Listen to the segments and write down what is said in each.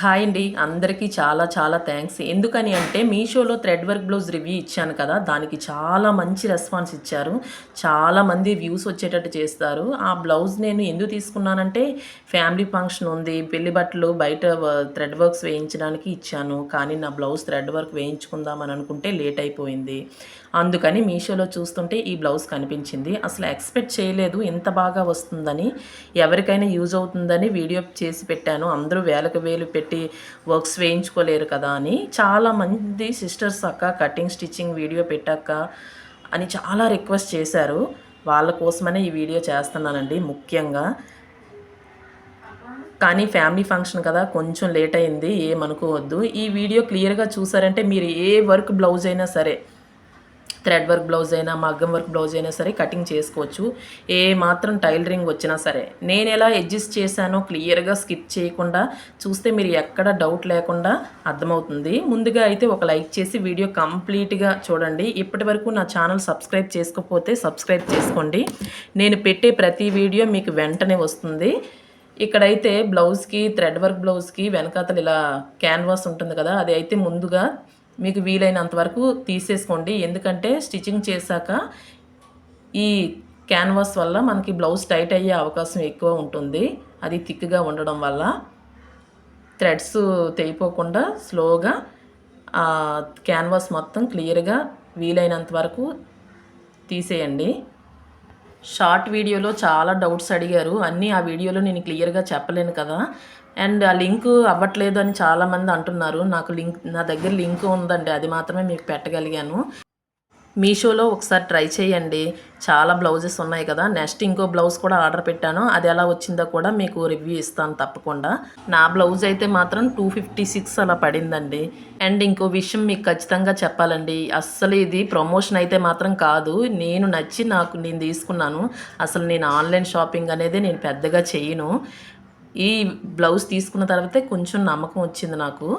Hi అండి. అందరికీ చాలా చాలా థ్యాంక్స్. ఎందుకని అంటే మీషోలో థ్రెడ్ వర్క్ బ్లౌజ్ రివ్యూ ఇచ్చాను కదా! దానికి చాలా మంచి రెస్పాన్స్ ఇచ్చారు. చాలామంది వ్యూస్ వచ్చేటట్టు చేస్తారు. ఆ బ్లౌజ్ నేను ఎందుకు తీసుకున్నానంటే ఫ్యామిలీ ఫంక్షన్ ఉంది. పెళ్లి బట్టలు బయట థ్రెడ్ వర్క్స్ వేయించడానికి ఇచ్చాను. కానీ నా బ్లౌజ్ థ్రెడ్ వర్క్ వేయించుకుందామని అనుకుంటే లేట్ అయిపోయింది. అందుకని మీషోలో చూస్తుంటే ఈ బ్లౌజ్ కనిపించింది. అసలు ఎక్స్‌పెక్ట్ చేయలేదు ఇంత బాగా వస్తుందని. ఎవరికైనా యూజ్ అవుతుందని వీడియో చేసి పెట్టాను. అందరూ వేలకు వేలు పెట్టి వర్క్స్ వేయించుకోలేరు కదా అని. చాలామంది సిస్టర్స్ అక్క కటింగ్ స్టిచ్చింగ్ వీడియో పెట్టక్క అని చాలా రిక్వెస్ట్ చేశారు. వాళ్ళ కోసమనే ఈ వీడియో చేస్తున్నానండి ముఖ్యంగా. కానీ ఫ్యామిలీ ఫంక్షన్ కదా కొంచెం లేట్ అయింది, ఏమనుకోవద్దు. ఈ వీడియో క్లియర్గా చూసారంటే మీరు ఏ వర్క్ బ్లౌజ్ అయినా సరే, థ్రెడ్ వర్క్ బ్లౌజ్ అయినా మగ్గం వర్క్ బ్లౌజ్ అయినా సరే కటింగ్ చేసుకోవచ్చు. ఏ మాత్రం టైలరింగ్ వచ్చినా సరే నేను ఎలా అడ్జస్ట్ చేశానో క్లియర్గా స్కిప్ చేయకుండా చూస్తే మీరు ఎక్కడ డౌట్ లేకుండా అర్థమవుతుంది. ముందుగా అయితే ఒక లైక్ చేసి వీడియో కంప్లీట్గా చూడండి. ఇప్పటి వరకు నా ఛానల్ సబ్స్క్రైబ్ చేసుకోకపోతే సబ్స్క్రైబ్ చేసుకోండి. నేను పెట్టే ప్రతి వీడియో మీకు వెంటనే వస్తుంది. ఇక్కడైతే బ్లౌజ్కి థ్రెడ్ వర్క్ బ్లౌజ్కి వెనకాతలు ఇలా క్యాన్వాస్ ఉంటుంది కదా, అది అయితే ముందుగా మీకు వీలైనంత వరకు తీసేసుకోండి. ఎందుకంటే స్టిచ్చింగ్ చేశాక ఈ క్యాన్వాస్ వల్ల మనకి బ్లౌజ్ టైట్ అయ్యే అవకాశం ఎక్కువ ఉంటుంది. అది థిక్గా ఉండడం వల్ల థ్రెడ్స్ తెగిపోకుండా స్లోగా క్యాన్వాస్ మొత్తం క్లియర్గా వీలైనంత వరకు తీసేయండి. షార్ట్ వీడియోలో చాలా డౌట్స్ అడిగారు. అన్నీ ఆ వీడియోలో నేను క్లియర్గా చెప్పలేను కదా. అండ్ ఆ లింక్ అవ్వట్లేదు అని చాలామంది అంటున్నారు. నా దగ్గర లింక్ ఉందండి, అది మాత్రమే మీకు పెట్టగలిగాను. మీషోలో ఒకసారి ట్రై చేయండి. చాలా బ్లౌజెస్ ఉన్నాయి కదా. నెక్స్ట్ ఇంకో బ్లౌజ్ కూడా ఆర్డర్ పెట్టాను. అది ఎలా వచ్చిందో కూడా మీకు రివ్యూ ఇస్తాను తప్పకుండా. నా బ్లౌజ్ అయితే మాత్రం 256 అలా పడిందండి. అండ్ ఇంకో విషయం మీకు ఖచ్చితంగా చెప్పాలండి, అస్సలు ఇది ప్రమోషన్ అయితే మాత్రం కాదు. నేను తీసుకున్నాను. అసలు నేను ఆన్లైన్ షాపింగ్ అనేది నేను పెద్దగా చేయను. ఈ బ్లౌజ్ తీసుకున్న తర్వాతే కొంచెం నమ్మకం వచ్చింది నాకు.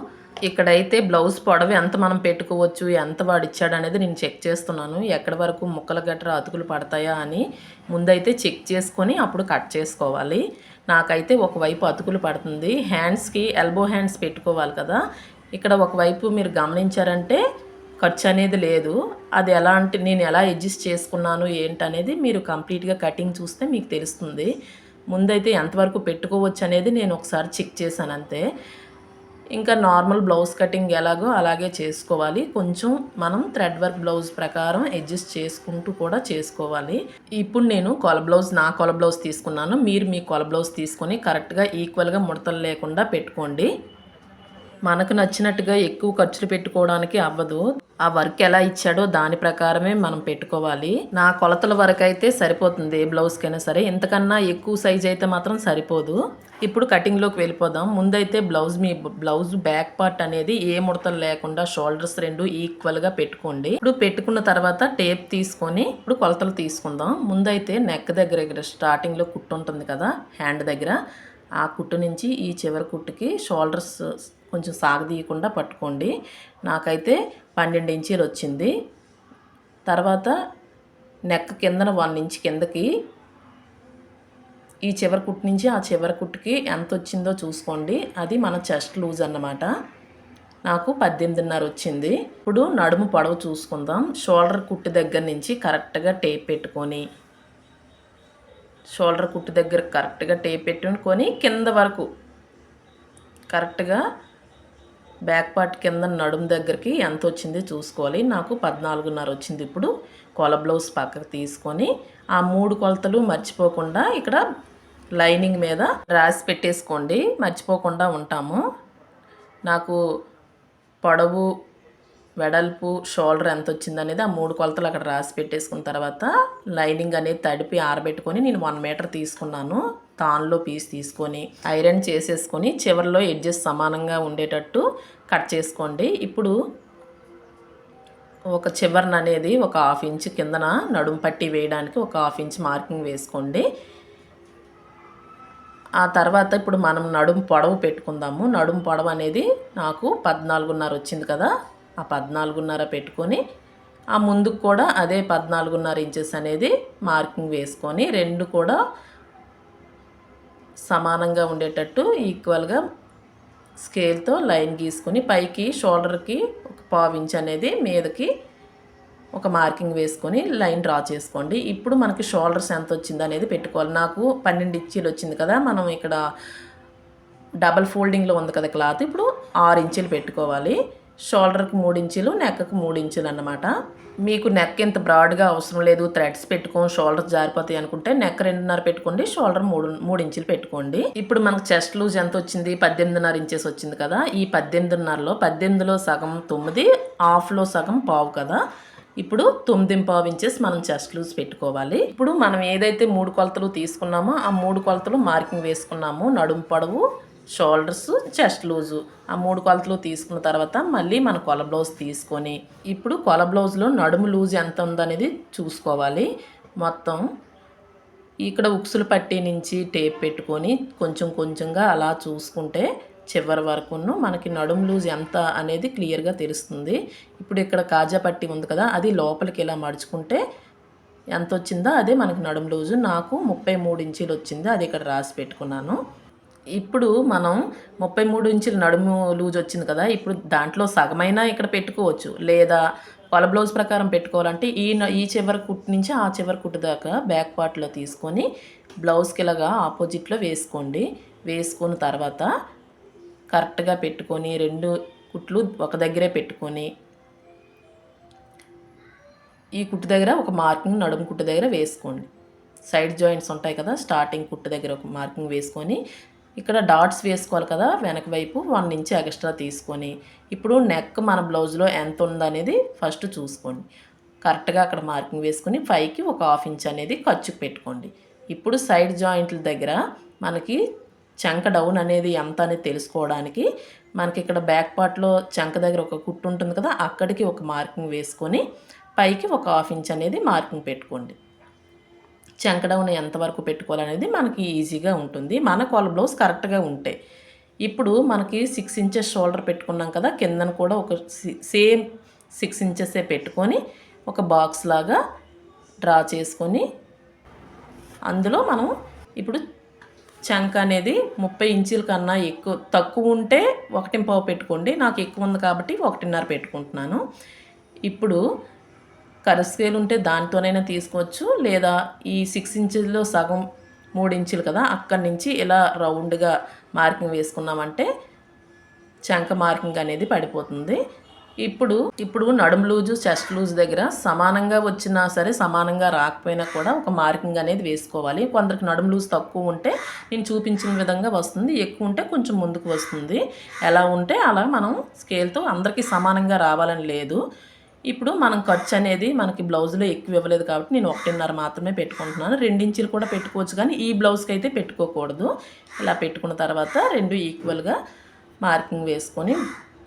ఇక్కడైతే బ్లౌజ్ పొడవు ఎంత మనం పెట్టుకోవచ్చు, ఎంత వాడిచ్చాడు అనేది నేను చెక్ చేస్తున్నాను. ఎక్కడి వరకు ముక్కలు గట్రా అతుకులు పడతాయా అని ముందైతే చెక్ చేసుకొని అప్పుడు కట్ చేసుకోవాలి. నాకైతే ఒకవైపు అతుకులు పడుతుంది. హ్యాండ్స్కి ఎల్బో హ్యాండ్స్ పెట్టుకోవాలి కదా, ఇక్కడ ఒకవైపు మీరు గమనించారంటే ఖర్చు అనేది లేదు. అది నేను ఎలా అడ్జస్ట్ చేసుకున్నాను ఏంటనేది మీరు కంప్లీట్గా కటింగ్ చూస్తే మీకు తెలుస్తుంది. ముందైతే ఎంతవరకు పెట్టుకోవచ్చు అనేది నేను ఒకసారి చెక్ చేశాను అంతే. ఇంకా నార్మల్ బ్లౌజ్ కటింగ్ ఎలాగో అలాగే చేసుకోవాలి. కొంచెం మనం థ్రెడ్ వర్క్ బ్లౌజ్ ప్రకారం అడ్జస్ట్ చేసుకుంటూ కూడా చేసుకోవాలి. ఇప్పుడు నేను నా కొల బ్లౌజ్ తీసుకున్నాను. మీరు మీ కొల బ్లౌజ్ తీసుకొని కరెక్ట్గా ఈక్వల్గా ముడతలు లేకుండా పెట్టుకోండి. మనకు నచ్చినట్టుగా ఎక్కువ ఖర్చులు పెట్టుకోవడానికి అవ్వదు. ఆ వర్క్ ఎలా ఇచ్చాడో దాని ప్రకారమే మనం పెట్టుకోవాలి. నా కొలతల వరకు అయితే సరిపోతుంది ఏ బ్లౌజ్కైనా సరే. ఇంతకన్నా ఎక్కువ సైజ్ అయితే మాత్రం సరిపోదు. ఇప్పుడు కటింగ్లోకి వెళ్ళిపోదాం. ముందైతే బ్లౌజ్ బ్యాక్ పార్ట్ అనేది ఏ ముడతలు లేకుండా షోల్డర్స్ రెండు ఈక్వల్గా పెట్టుకోండి. ఇప్పుడు పెట్టుకున్న తర్వాత టేప్ తీసుకొని ఇప్పుడు కొలతలు తీసుకుందాం. ముందైతే నెక్ దగ్గర స్టార్టింగ్లో కుట్టు ఉంటుంది కదా, హ్యాండ్ దగ్గర, ఆ కుట్టు నుంచి ఈ చివరి కుట్టుకి షోల్డర్స్ కొంచెం సాగదీయకుండా పట్టుకోండి. నాకైతే 12 ఇంచీలు వచ్చింది. తర్వాత నెక్ కిందన 1 ఇంచ్ కిందకి ఈ చివరి కుట్టు నుంచి ఆ చివరి కుట్టుకి ఎంత వచ్చిందో చూసుకోండి. అది మన చెస్ట్ లూజ్ అన్నమాట. నాకు 18.5 వచ్చింది. ఇప్పుడు నడుము పొడవు చూసుకుందాం. షోల్డర్ కుట్టు దగ్గర నుంచి కరెక్ట్గా టేప్ పెట్టుకొని కింద వరకు కరెక్ట్గా బ్యాక్ పార్ట్ కింద నడుము దగ్గరికి ఎంత వచ్చింది చూసుకోవాలి. నాకు 14.5 వచ్చింది. ఇప్పుడు కొల బ్లౌజ్ పక్కకు తీసుకొని ఆ 3 కొలతలు మర్చిపోకుండా ఇక్కడ లైనింగ్ మీద రాసి పెట్టేసుకోండి. మర్చిపోకుండా ఉంటాము. నాకు పొడవు, వెడల్పు, షోల్డర్ ఎంత వచ్చింది అనేది ఆ 3 కొలతలు అక్కడ రాసి పెట్టేసుకున్న తర్వాత లైనింగ్ అనేది తడిపి ఆరబెట్టుకొని నేను 1 మీటర్ తీసుకున్నాను. తాన్లో పీస్ తీసుకొని ఐరన్ చేసేసుకొని చివరిలో ఎడ్జెస్ సమానంగా ఉండేటట్టు కట్ చేసుకోండి. ఇప్పుడు ఒక చివరన అనేది ఒక 1/2 ఇంచ్ కిందన నడుము పట్టి వేయడానికి ఒక 1/2 ఇంచ్ మార్కింగ్ వేసుకోండి. ఆ తర్వాత ఇప్పుడు మనం నడుము పొడవు పెట్టుకుందాము. నడుము పొడవు అనేది నాకు 14.5 వచ్చింది కదా, ఆ 14.5 పెట్టుకొని ఆ ముందుకు కూడా అదే 14.5 ఇంచెస్ అనేది మార్కింగ్ వేసుకొని రెండు కూడా సమానంగా ఉండేటట్టు ఈక్వల్గా స్కేల్తో లైన్ గీసుకొని పైకి షోల్డర్కి ఒక పావు ఇంచ్ అనేది మీదకి ఒక మార్కింగ్ వేసుకొని లైన్ డ్రా చేసుకోండి. ఇప్పుడు మనకి షోల్డర్స్ ఎంత వచ్చింది అనేది పెట్టుకోవాలి. నాకు 12 ఇంచీలు వచ్చింది కదా, మనం ఇక్కడ డబల్ ఫోల్డింగ్లో ఉంది కదా క్లాత్, ఇప్పుడు 6 ఇంచీలు పెట్టుకోవాలి. షోల్డర్కి 3 ఇంచీలు, నెక్కి 3 ఇంచీలు అన్నమాట. మీకు నెక్ ఇంత బ్రాడ్గా అవసరం లేదు, థ్రెడ్స్ పెట్టుకోం షోల్డర్స్ జారిపోతాయి అనుకుంటే నెక్ 2.5 పెట్టుకోండి, షోల్డర్ 3 ఇంచులు పెట్టుకోండి. ఇప్పుడు మనకు చెస్ట్ లూజ్ ఎంత వచ్చింది, 18.5 ఇంచెస్ వచ్చింది కదా. ఈ 18.5లో 18లో సగం 9, హాఫ్లో సగం పావు కదా. ఇప్పుడు 9.5 ఇంచెస్ మనం చెస్ట్ లూజ్ పెట్టుకోవాలి. ఇప్పుడు మనం ఏదైతే 3 కొలతలు తీసుకున్నామో ఆ 3 కొలతలు మార్కింగ్ వేసుకున్నాము. నడుము పొడవు, షోల్డర్స్, చెస్ట్ లూజు ఆ 3 కొలతలు తీసుకున్న తర్వాత మళ్ళీ మన కొల బ్లౌజ్ తీసుకొని ఇప్పుడు కొల బ్లౌజ్లో నడుము లూజ్ ఎంత ఉందనేది చూసుకోవాలి. మొత్తం ఇక్కడ ఉక్సులు పట్టీ నుంచి టేప్ పెట్టుకొని కొంచెం కొంచెంగా అలా చూసుకుంటే చివరి వరకును మనకి నడుము లూజ్ ఎంత అనేది క్లియర్గా తెలుస్తుంది. ఇప్పుడు ఇక్కడ కాజా పట్టీ ఉంది కదా, అది లోపలికి ఇలా మడుచుకుంటే ఎంత వచ్చిందో అదే మనకి నడుము లూజు. నాకు 33 ఇంచీలు వచ్చింది, అది ఇక్కడ రాసి పెట్టుకున్నాను. ఇప్పుడు మనం 33 ఇంచుల నడుము లూజ్ వచ్చింది కదా, ఇప్పుడు దాంట్లో సగమైనా ఇక్కడ పెట్టుకోవచ్చు, లేదా కొల బ్లౌజ్ ప్రకారం పెట్టుకోవాలంటే ఈ చివరి కుట్టు నుంచి ఆ చివరి కుట్టు దాకా బ్యాక్ పార్ట్లో తీసుకొని బ్లౌజ్కి ఇలాగా ఆపోజిట్లో వేసుకోండి. వేసుకున్న తర్వాత కరెక్ట్గా పెట్టుకొని 2 కుట్లు ఒక దగ్గరే పెట్టుకొని ఈ కుట్టు దగ్గర ఒక మార్కింగ్ నడుము కుట్టు దగ్గర వేసుకోండి. సైడ్ జాయింట్స్ ఉంటాయి కదా, స్టార్టింగ్ కుట్టు దగ్గర ఒక మార్కింగ్ వేసుకొని ఇక్కడ డాట్స్ వేసుకోవాలి కదా, వెనక వైపు 1 ఇంచ్ ఎక్స్ట్రా తీసుకొని ఇప్పుడు నెక్ మన బ్లౌజ్లో ఎంత ఉందనేది ఫస్ట్ చూసుకోండి. కరెక్ట్గా అక్కడ మార్కింగ్ వేసుకొని పైకి ఒక 1/2 ఇంచ్ అనేది ఖర్చుకు పెట్టుకోండి. ఇప్పుడు సైడ్ జాయింట్ల దగ్గర మనకి చంక డౌన్ అనేది ఎంత అనేది తెలుసుకోవడానికి మనకి ఇక్కడ బ్యాక్ పార్ట్లో చంక దగ్గర ఒక కుట్టు ఉంటుంది కదా, అక్కడికి ఒక మార్కింగ్ వేసుకొని పైకి ఒక 1/2 ఇంచ్ అనేది మార్కింగ్ పెట్టుకోండి. చంక డౌన్ ఎంతవరకు పెట్టుకోవాలనేది మనకి ఈజీగా ఉంటుంది, మన కొల బ్లౌజ్ కరెక్ట్గా ఉంటాయి. ఇప్పుడు మనకి 6 ఇంచెస్ షోల్డర్ పెట్టుకున్నాం కదా, కిందన కూడా ఒక సేమ్ 6 ఇంచెసే పెట్టుకొని ఒక బాక్స్ లాగా డ్రా చేసుకొని అందులో మనం ఇప్పుడు చంక అనేది 30 ఇంచుల కన్నా తక్కువ ఉంటే 1.5 పెట్టుకోండి. నాకు ఎక్కువ ఉంది కాబట్టి 1.5 పెట్టుకుంటున్నాను. ఇప్పుడు కర్వ్ స్కేల్ ఉంటే దాంతోనైనా తీసుకోవచ్చు, లేదా ఈ 6 ఇంచుల్లో సగం 3 ఇంచులు కదా, అక్కడి నుంచి ఇలా రౌండ్గా మార్కింగ్ వేసుకున్నామంటే చంక మార్కింగ్ అనేది పడిపోతుంది. ఇప్పుడు నడుము లూజు, చెస్ట్ లూజ్ దగ్గర సమానంగా వచ్చినా సరే సమానంగా రాకపోయినా కూడా ఒక మార్కింగ్ అనేది వేసుకోవాలి. కొందరికి నడుము లూజ్ తక్కువ ఉంటే నేను చూపించిన విధంగా వస్తుంది, ఎక్కువ ఉంటే కొంచెం ముందుకు వస్తుంది. ఎలా ఉంటే అలా మనం స్కేల్తో అందరికీ సమానంగా రావాలని లేదు. ఇప్పుడు మనం ఖర్చు అనేది మనకి బ్లౌజ్లో ఎక్కువ ఇవ్వలేదు కాబట్టి నేను 1.5 మాత్రమే పెట్టుకుంటున్నాను. 2 ఇంచులు కూడా పెట్టుకోవచ్చు, కానీ ఈ బ్లౌజ్కి అయితే పెట్టుకోకూడదు. ఇలా పెట్టుకున్న తర్వాత 2 ఈక్వల్గా మార్కింగ్ వేసుకొని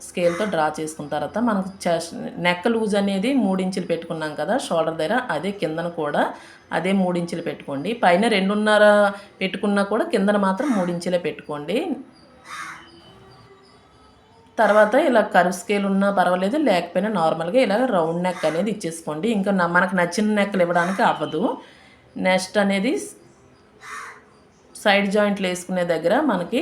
స్కేల్తో డ్రా చేసుకున్న తర్వాత మనకు నెక్ లూజ్ అనేది 3 ఇంచులు పెట్టుకున్నాం కదా షోల్డర్ దగ్గర, అదే కిందన కూడా అదే 3 ఇంచులు పెట్టుకోండి. పైన 2.5 పెట్టుకున్నా కూడా కిందన మాత్రం 3 ఇంచులే పెట్టుకోండి. తర్వాత ఇలా కర్వ్ స్కేల్ ఉన్నా పర్వాలేదు, లేకపోయినా నార్మల్గా ఇలా రౌండ్ నెక్ అనేది ఇచ్చేసుకోండి. ఇంకా మనకు నచ్చిన నెక్లు ఇవ్వడానికి అవ్వదు. నెక్స్ట్ అనేది సైడ్ జాయింట్లు వేసుకునే దగ్గర మనకి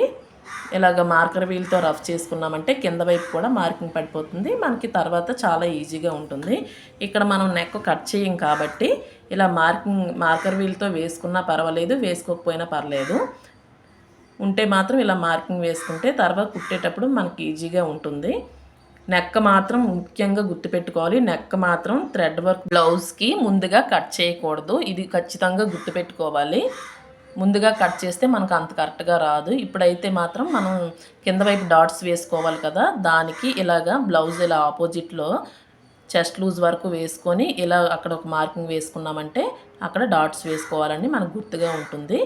ఇలాగ మార్కర్ వీల్తో రఫ్ చేసుకున్నామంటే కింద వైపు కూడా మార్కింగ్ పడిపోతుంది, మనకి తర్వాత చాలా ఈజీగా ఉంటుంది. ఇక్కడ మనం నెక్ కట్ చేయం కాబట్టి ఇలా మార్కర్ వీల్తో వేసుకున్నా పర్వాలేదు, వేసుకోకపోయినా పర్లేదు. ఉంటే మాత్రం ఇలా మార్కింగ్ వేసుకుంటే తర్వాత కుట్టేటప్పుడు మనకి ఈజీగా ఉంటుంది. నెక్ మాత్రం ముఖ్యంగా గుర్తుపెట్టుకోవాలి, నెక్ మాత్రం థ్రెడ్ వర్క్ బ్లౌజ్కి ముందుగా కట్ చేయకూడదు, ఇది ఖచ్చితంగా గుర్తుపెట్టుకోవాలి. ముందుగా కట్ చేస్తే మనకు అంత కరెక్ట్గా రాదు. ఇప్పుడైతే మాత్రం మనం కింద వైపు డాట్స్ వేసుకోవాలి కదా, దానికి ఇలాగా బ్లౌజ్ ఇలా ఆపోజిట్లో చెస్ట్ లూజ్ వరకు వేసుకొని ఇలా అక్కడ ఒక మార్కింగ్ వేసుకున్నామంటే అక్కడ డాట్స్ వేసుకోవాలని మనకు గుర్తుగా ఉంటుంది.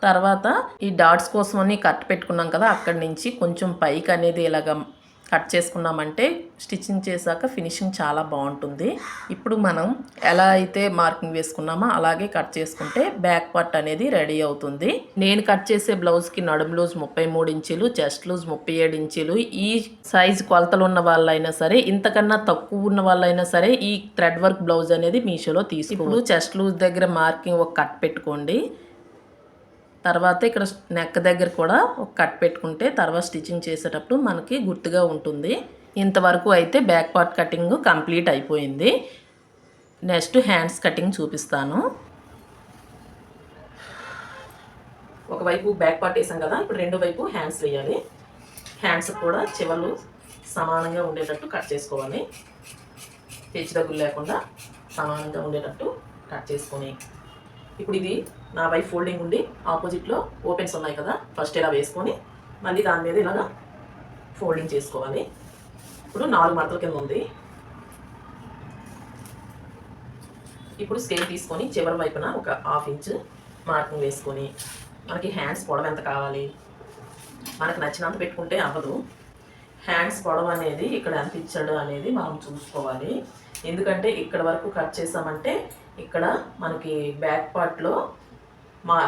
తర్వాత ఈ డాట్స్ కోసమని కట్ పెట్టుకున్నాం కదా, అక్కడి నుంచి కొంచెం పైకి అనేది ఇలాగ కట్ చేసుకున్నామంటే స్టిచ్చింగ్ చేశాక ఫినిషింగ్ చాలా బాగుంటుంది. ఇప్పుడు మనం ఎలా అయితే మార్కింగ్ వేసుకున్నామో అలాగే కట్ చేసుకుంటే బ్యాక్ పార్ట్ అనేది రెడీ అవుతుంది. నేను కట్ చేసే బ్లౌజ్కి నడుము లూజ్ 33 ఇంచులు, చెస్ట్ లూజ్ 37 ఇంచులు. ఈ సైజ్ కొలతలు ఉన్న వాళ్ళైనా సరే, ఇంతకన్నా తక్కువ ఉన్న వాళ్ళైనా సరే ఈ థ్రెడ్ వర్క్ బ్లౌజ్ అనేది మీషోలో తీసుకోవచ్చు. చెస్ట్ లూజ్ దగ్గర మార్కింగ్ ఒక కట్ పెట్టుకోండి. తర్వాత ఇక్కడ నెక్ దగ్గర కూడా ఒక కట్ పెట్టుకుంటే తర్వాత స్టిచ్చింగ్ చేసేటప్పుడు మనకి గుర్తుగా ఉంటుంది. ఇంతవరకు అయితే బ్యాక్ పార్ట్ కటింగ్ కంప్లీట్ అయిపోయింది. నెక్స్ట్ హ్యాండ్స్ కటింగ్ చూపిస్తాను. ఒకవైపు బ్యాక్ పార్ట్ వేసాం కదా, ఇప్పుడు రెండో వైపు హ్యాండ్స్ వేయాలి. హ్యాండ్స్ కూడా చివర్లు సమానంగా ఉండేటట్టు కట్ చేసుకోవాలి. హెచ్చు తగ్గులు లేకుండా సమానంగా ఉండేటట్టు కట్ చేసుకొని, ఇప్పుడు ఇది నా వైపు ఫోల్డింగ్ ఉండి ఆపోజిట్లో ఓపెన్స్ ఉన్నాయి కదా, ఫస్ట్ ఇలా వేసుకొని మళ్ళీ దాని మీద ఇలాగా ఫోల్డింగ్ చేసుకోవాలి. ఇప్పుడు 4 మడతల కింద ఉంది. ఇప్పుడు స్కేల్ తీసుకొని చివరి వైపున ఒక 1/2 ఇంచ్ మార్కింగ్ వేసుకొని, మనకి హ్యాండ్స్ పొడవు ఎంత కావాలి, మనకు నచ్చినంత పెట్టుకుంటే అవ్వదు. హ్యాండ్స్ పొడవు అనేది ఇక్కడ ఎంత ఇచ్చాడు అనేది మనం చూసుకోవాలి. ఎందుకంటే ఇక్కడ వరకు కట్ చేసామంటే ఇక్కడ మనకి బ్యాక్ పార్ట్లో మా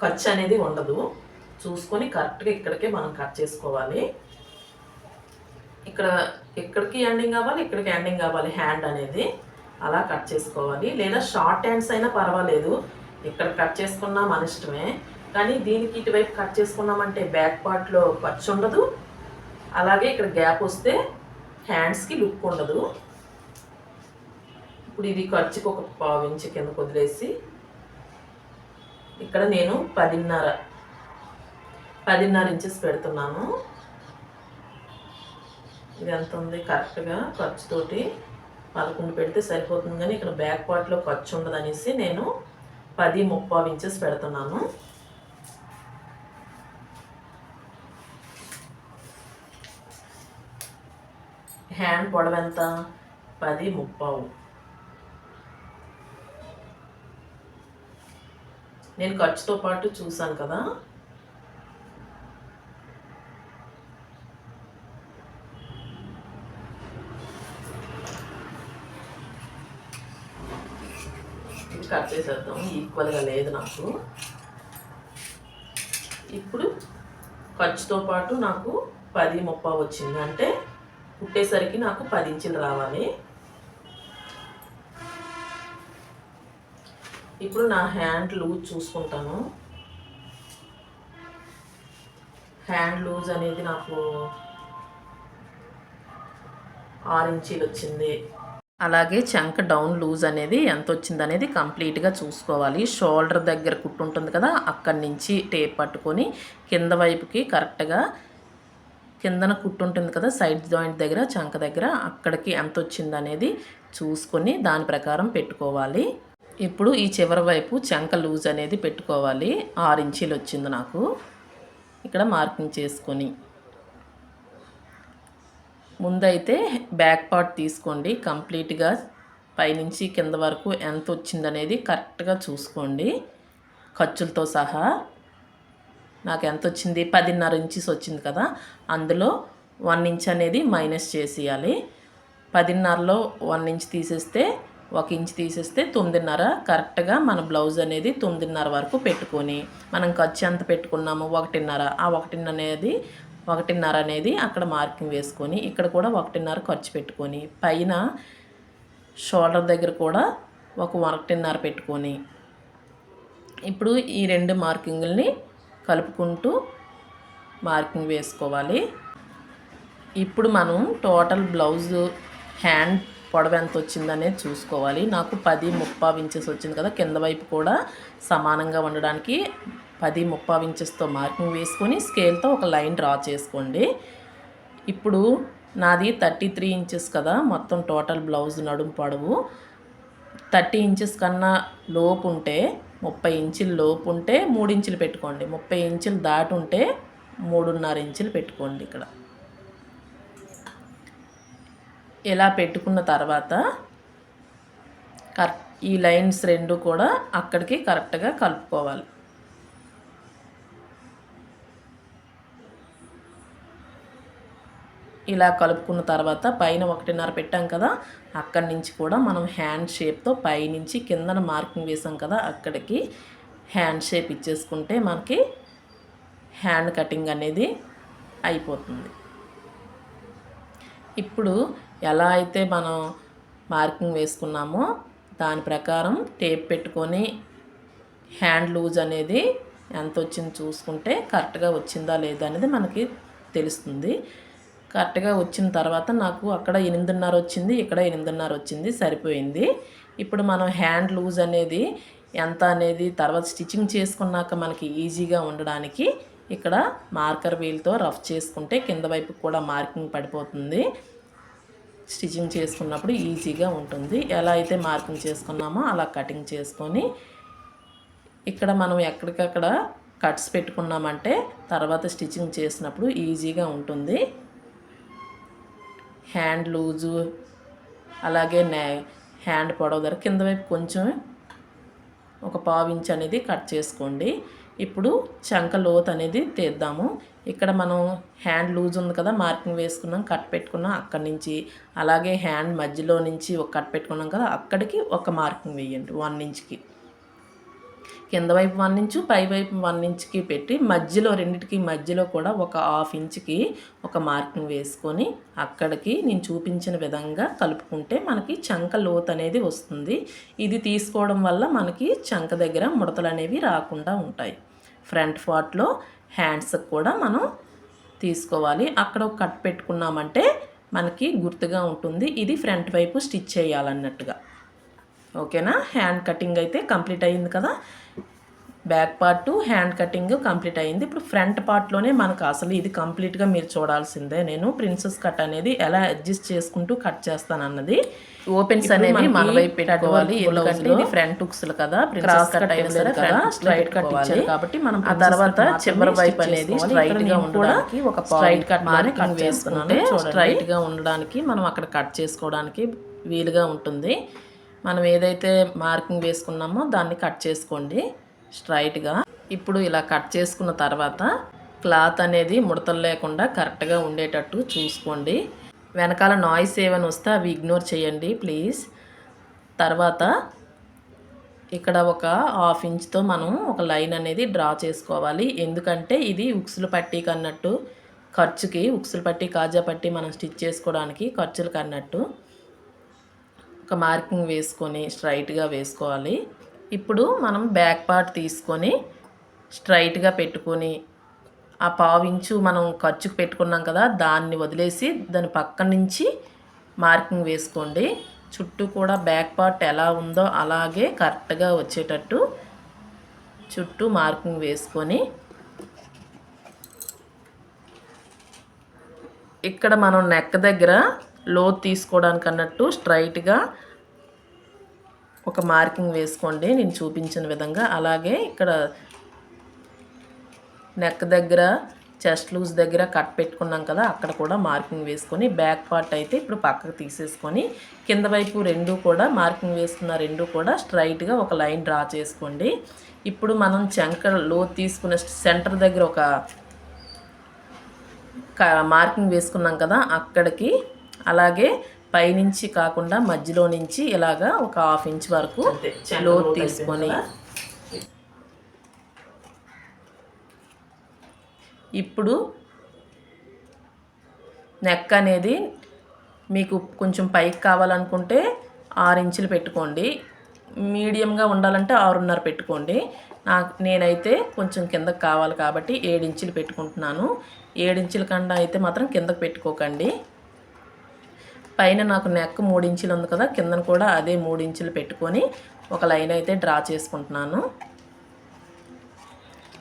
ఖర్చు అనేది ఉండదు. చూసుకొని కరెక్ట్గా ఇక్కడికే మనం కట్ చేసుకోవాలి. ఇక్కడికి ఎండింగ్ అవ్వాలి, ఇక్కడికి ఎండింగ్ అవ్వాలి హ్యాండ్ అనేది, అలా కట్ చేసుకోవాలి. లేదా షార్ట్ హ్యాండ్స్ అయినా పర్వాలేదు, ఇక్కడ కట్ చేసుకున్నా మన ఇష్టమే. కానీ దీనికి ఇటువైపు కట్ చేసుకున్నామంటే బ్యాక్ పార్ట్లో ఖర్చు ఉండదు, అలాగే ఇక్కడ గ్యాప్ వస్తే హ్యాండ్స్కి లుక్ ఉండదు. ఇప్పుడు ఇది ఖర్చుకి ఒక 1/4 ఇంచ్ కిందకు వదిలేసి, ఇక్కడ నేను 10.5 ఇంచెస్ పెడుతున్నాను. ఇది ఎంత ఉంది కరెక్ట్గా ఖర్చుతోటి 11 పెడితే సరిపోతుంది. కానీ ఇక్కడ బ్యాక్ పార్ట్లో ఖర్చు ఉండదు అనేసి నేను 10.75 ఇంచెస్ పెడుతున్నాను. హ్యాండ్ పొడవు ఎంత? 10.35. నేను ఖర్చుతో పాటు చూసాను కదా, ఇది కట్ చేసేద్దాం. ఈక్వల్గా లేదు నాకు. ఇప్పుడు ఖర్చుతో పాటు నాకు 10.35 వచ్చింది. అంటే కుట్టేసరికి నాకు 10 ఇంచులు రావాలి. ఇప్పుడు నా హ్యాండ్ లూజ్ చూసుకుంటాను. హ్యాండ్ లూజ్ అనేది నాకు 6 ఇంచీలు వచ్చింది. అలాగే చంక డౌన్ లూజ్ అనేది ఎంత వచ్చింది అనేది కంప్లీట్గా చూసుకోవాలి. షోల్డర్ దగ్గర కుట్టు ఉంటుంది కదా, అక్కడి నుంచి టేప్ పట్టుకొని కింద వైపుకి కరెక్ట్గా కిందన కుట్టు ఉంటుంది కదా సైడ్ జాయింట్ దగ్గర, చంక దగ్గర, అక్కడికి ఎంత వచ్చింది అనేది చూసుకొని దాని ప్రకారం పెట్టుకోవాలి. ఇప్పుడు ఈ చివరి వైపు చంక లూజ్ అనేది పెట్టుకోవాలి. 6 ఇంచీలు వచ్చింది నాకు. ఇక్కడ మార్కింగ్ చేసుకొని ముందైతే బ్యాక్ పార్ట్ తీసుకోండి. కంప్లీట్గా పైనుంచి కింద వరకు ఎంత వచ్చిందనేది కరెక్ట్గా చూసుకోండి ఖర్చులతో సహా. నాకు ఎంత వచ్చింది? 10.5 ఇంచెస్ వచ్చింది కదా, అందులో 1 ఇంచ్ అనేది మైనస్ చేసేయాలి. 10.5లో 1 ఇంచ్ తీసేస్తే, 1 ఇంచ్ తీసేస్తే 9.5. కరెక్ట్గా మన బ్లౌజ్ అనేది 9.5 వరకు పెట్టుకొని, మనం ఖర్చు ఎంత పెట్టుకున్నాము 1.5, ఆ 1.5 అనేది అక్కడ మార్కింగ్ వేసుకొని, ఇక్కడ కూడా 1.5 ఖర్చు పెట్టుకొని, పైన షోల్డర్ దగ్గర కూడా ఒక 1.5 పెట్టుకొని, ఇప్పుడు ఈ 2 మార్కింగుల్ని కలుపుకుంటూ మార్కింగ్ వేసుకోవాలి. ఇప్పుడు మనం టోటల్ బ్లౌజ్ హ్యాండ్ పొడవు ఎంత వచ్చిందనేది చూసుకోవాలి. నాకు 10.35 ఇంచెస్ వచ్చింది కదా, కింద వైపు కూడా సమానంగా ఉండడానికి 10.35 ఇంచెస్తో మార్కింగ్ వేసుకొని స్కేల్తో ఒక లైన్ డ్రా చేసుకోండి. ఇప్పుడు నాది 33 ఇంచెస్ కదా మొత్తం టోటల్ బ్లౌజ్ నడుము పొడవు. 30 ఇంచెస్ కన్నా లోపు ఉంటే, 30 ఇంచుల లోపు ఉంటే 3 ఇంచులు పెట్టుకోండి. 30 ఇంచులు దాటి ఉంటే 3.5 ఇంచులు పెట్టుకోండి. ఇక్కడ ఇలా పెట్టుకున్న తర్వాత ఈ లైన్స్ 2 కూడా అక్కడికి కరెక్ట్గా కలుపుకోవాలి. ఇలా కలుపుకున్న తర్వాత పైన 1.5 పెట్టాం కదా, అక్కడి నుంచి కూడా మనం హ్యాండ్ షేప్తో పైనుంచి కిందన మార్కింగ్ వేసాం కదా, అక్కడికి హ్యాండ్ షేప్ ఇచ్చేసుకుంటే మనకి హ్యాండ్ కటింగ్ అనేది అయిపోతుంది. ఇప్పుడు ఎలా అయితే మనం మార్కింగ్ వేసుకున్నామో దాని ప్రకారం టేప్ పెట్టుకొని హ్యాండ్ లూజ్ అనేది ఎంత వచ్చింది చూసుకుంటే కరెక్ట్గా వచ్చిందా లేదా అనేది మనకి తెలుస్తుంది. కరెక్ట్గా వచ్చిన తర్వాత నాకు అక్కడ 8:30 వచ్చింది, ఇక్కడ 8:30 వచ్చింది, సరిపోయింది. ఇప్పుడు మనం హ్యాండ్ లూజ్ అనేది ఎంత అనేది తర్వాత స్టిచ్చింగ్ చేసుకున్నాక మనకి ఈజీగా ఉండడానికి ఇక్కడ మార్కర్ వీల్తో రఫ్ చేసుకుంటే కింద వైపు కూడా మార్కింగ్ పడిపోతుంది. స్టిచ్చింగ్ చేసుకున్నప్పుడు ఈజీగా ఉంటుంది. ఎలా అయితే మార్కింగ్ చేసుకున్నామో అలా కటింగ్ చేసుకొని ఇక్కడ మనం ఎక్కడికక్కడ కట్స్ పెట్టుకున్నామంటే తర్వాత స్టిచ్చింగ్ చేసినప్పుడు ఈజీగా ఉంటుంది. హ్యాండ్ లూజు అలాగే హ్యాండ్ పొడవు దగ్గర కింద వైపు కొంచెం ఒక 1/2 ఇంచ్ అనేది కట్ చేసుకోండి. ఇప్పుడు చంక లోతు అనేది తీద్దాము. ఇక్కడ మనం హ్యాండ్ లూజ్ ఉంది కదా, మార్కింగ్ వేసుకున్నాం, కట్ పెట్టుకున్నాం అక్కడి నుంచి, అలాగే హ్యాండ్ మధ్యలో నుంచి ఒక కట్ పెట్టుకున్నాం కదా, అక్కడికి ఒక మార్కింగ్ వేయండి 1 ఇంచ్కి. కింద వైపు 1 ఇంచు, పై వైపు 1 ఇంచ్కి పెట్టి మధ్యలో రెండింటికి మధ్యలో కూడా ఒక 1/2 ఇంచ్కి ఒక మార్కింగ్ వేసుకొని అక్కడికి నేను చూపించిన విధంగా కలుపుకుంటే మనకి చంక లోతు అనేది వస్తుంది. ఇది తీసుకోవడం వల్ల మనకి చంక దగ్గర ముడతలు అనేవి రాకుండా ఉంటాయి. ఫ్రంట్ పార్ట్లో హ్యాండ్స్కి కూడా మనం తీసుకోవాలి. అక్కడ ఒక కట్ పెట్టుకున్నామంటే మనకి గుర్తుగా ఉంటుంది ఇది ఫ్రంట్ వైపు స్టిచ్ చేయాలన్నట్టుగా. ఓకేనా? హ్యాండ్ కటింగ్ అయితే కంప్లీట్ అయింది కదా. Back part hand cutting complete అయింది. ఇప్పుడు ఫ్రంట్ పార్ట్లోనే మనకు అసలు ఇది కంప్లీట్గా మీరు చూడాల్సిందే. నేను ప్రిన్సెస్ కట్ అనేది ఎలా అడ్జస్ట్ చేసుకుంటూ కట్ చేస్తాను అన్నది. ఓపెన్స్ అనేవి మన వైపు పెట్టుకోవాలి. ఎందుకంటే ఇది ఫ్రంట్ హుక్స్లు కదా, ప్రిన్సెస్ కట్ అయినా సరే కదా స్ట్రైట్ కట్ ఇచ్చారు కాబట్టి మనం ఆ తర్వాత చివరి వైపు అనేది స్ట్రైట్గా ఉండడానికి ఒక స్ట్రైట్ కట్ మార్కింగ్ వేసుకుంటే స్ట్రైట్గా ఉండడానికి మనం అక్కడ కట్ చేసుకోవడానికి వీలుగా ఉంటుంది. మనం ఏదైతే మార్కింగ్ వేసుకున్నామో దాన్ని కట్ చేసుకోండి స్ట్రైట్గా. ఇప్పుడు ఇలా కట్ చేసుకున్న తర్వాత క్లాత్ అనేది ముడతలు లేకుండా కరెక్ట్గా ఉండేటట్టు చూసుకోండి. వెనకాల నాయిస్ ఏమైనా వస్తే అవి ఇగ్నోర్ చేయండి ప్లీజ్. తర్వాత ఇక్కడ ఒక 1/2 ఇంచ్తో మనం ఒక లైన్ అనేది డ్రా చేసుకోవాలి. ఎందుకంటే ఇది ఉక్సులు పట్టీకి అన్నట్టు, ఖర్చుకి ఉక్సులు పట్టీ కాజా పట్టీ మనం స్టిచ్ చేసుకోవడానికి ఖర్చులకు అన్నట్టు ఒక మార్కింగ్ వేసుకొని స్ట్రైట్గా వేసుకోవాలి. ఇప్పుడు మనం బ్యాక్ పార్ట్ తీసుకొని స్ట్రైట్గా పెట్టుకొని ఆ 1/2 ఇంచు మనం ఖర్చుకు పెట్టుకున్నాం కదా, దాన్ని వదిలేసి దాని పక్క నుంచి మార్కింగ్ వేసుకోండి. చుట్టూ కూడా బ్యాక్ పార్ట్ ఎలా ఉందో అలాగే కరెక్ట్గా వచ్చేటట్టు చుట్టూ మార్కింగ్ వేసుకొని ఇక్కడ మనం నెక్ దగ్గర లోతు తీసుకోవడానికి అన్నట్టు స్ట్రైట్గా ఒక మార్కింగ్ వేసుకోండి నేను చూపించిన విధంగా. అలాగే ఇక్కడ నెక్ దగ్గర చెస్ట్ లూజ్ దగ్గర కట్ పెట్టుకున్నాం కదా, అక్కడ కూడా మార్కింగ్ వేసుకొని బ్యాక్ పార్ట్ అయితే ఇప్పుడు పక్కకు తీసేసుకొని కింద వైపు రెండు కూడా మార్కింగ్ వేసుకున్న రెండు కూడా స్ట్రైట్గా ఒక లైన్ డ్రా చేసుకోండి. ఇప్పుడు మనం చంక లోతు తీసుకున్న సెంటర్ దగ్గర ఒక మార్కింగ్ వేసుకున్నాం కదా, అక్కడికి అలాగే పైనుంచి కాకుండా మధ్యలో నుంచి ఇలాగా ఒక 1/2 ఇంచ్ వరకు లోతు తీసుకొని ఇప్పుడు నెక్ అనేది మీకు కొంచెం పైకి కావాలనుకుంటే 6 ఇంచులు పెట్టుకోండి. మీడియంగా ఉండాలంటే 6.5 పెట్టుకోండి. నేనైతే కొంచెం కిందకు కావాలి కాబట్టి 7 ఇంచులు పెట్టుకుంటున్నాను. 7 ఇంచుల కన్నా అయితే మాత్రం కిందకు పెట్టుకోకండి. పైన నాకు నెక్ 3 ఇంచులు ఉంది కదా, కిందన కూడా అదే 3 ఇంచులు పెట్టుకొని ఒక లైన్ అయితే డ్రా చేసుకుంటున్నాను.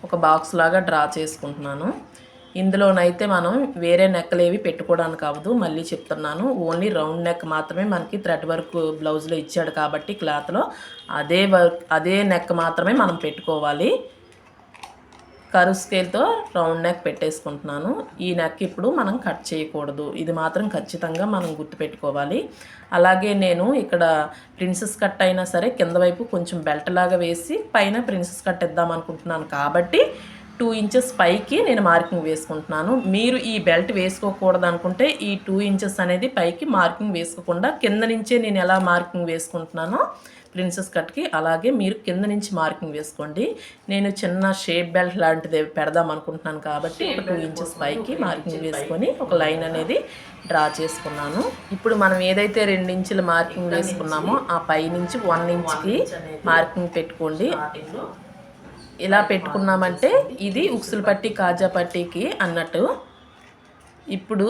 ఒక బాక్స్ లాగా డ్రా చేసుకుంటున్నాను. ఇందులోనైతే మనం వేరే నెక్కలు ఏవి పెట్టుకోవడానికి అవ్వదు. మళ్ళీ చెప్తున్నాను, ఓన్లీ రౌండ్ నెక్ మాత్రమే మనకి థ్రెడ్ వర్క్ బ్లౌజ్లో ఇచ్చాడు కాబట్టి క్లాత్లో అదే నెక్ మాత్రమే మనం పెట్టుకోవాలి. కర్వ్ స్కేల్తో రౌండ్ నెక్ పెట్టేసుకుంటున్నాను. ఈ నెక్ ఇప్పుడు మనం కట్ చేయకూడదు, ఇది మాత్రం ఖచ్చితంగా మనం గుర్తుపెట్టుకోవాలి. అలాగే నేను ఇక్కడ ప్రిన్సెస్ కట్ అయినా సరే కింద వైపు కొంచెం బెల్ట్ లాగా వేసి పైన ప్రిన్సెస్ కట్ ఇద్దాం అనుకుంటున్నాను కాబట్టి 2 ఇంచెస్ పైకి నేను మార్కింగ్ వేసుకుంటున్నాను. మీరు ఈ బెల్ట్ వేసుకోకూడదు అనుకుంటే ఈ 2 ఇంచెస్ అనేది పైకి మార్కింగ్ వేసుకోకుండా కింద నుంచే నేను ఎలా మార్కింగ్ వేసుకుంటున్నానో ప్రిన్సెస్ కట్కి అలాగే మీరు కింద నుంచి మార్కింగ్ వేసుకోండి. నేను చిన్న షేప్ బెల్ట్ లాంటిది పెడదాం అనుకుంటున్నాను కాబట్టి ఒక 2 ఇంచెస్ పైకి మార్కింగ్ వేసుకొని ఒక లైన్ అనేది డ్రా చేసుకున్నాను. ఇప్పుడు మనం ఏదైతే 2 ఇంచుల మార్కింగ్ వేసుకున్నామో ఆ పై నుంచి 1 ఇంచ్కి మార్కింగ్ పెట్టుకోండి. ఇలా పెట్టుకున్నామంటే ఇది ఉక్సుల పట్టి కాజా పట్టీకి అన్నట్టు. ఇప్పుడు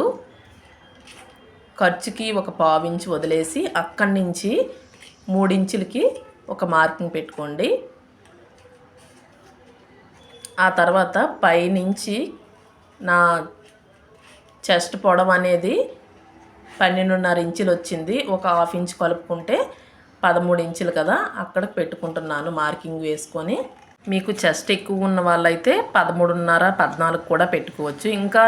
ఖర్చుకి ఒక పావించి వదిలేసి అక్కడి నుంచి 3 ఇంచులకి ఒక మార్కింగ్ పెట్టుకోండి. ఆ తర్వాత పైనుంచి నా చెస్ట్ పొడవు అనేది 12.5 ఇంచులు వచ్చింది. ఒక హాఫ్ ఇంచ్ కలుపుకుంటే 13 ఇంచులు కదా, అక్కడికి పెట్టుకుంటున్నాను మార్కింగ్ వేసుకొని. మీకు చెస్ట్ ఎక్కువ ఉన్న వాళ్ళైతే 13.5, 14 కూడా పెట్టుకోవచ్చు. ఇంకా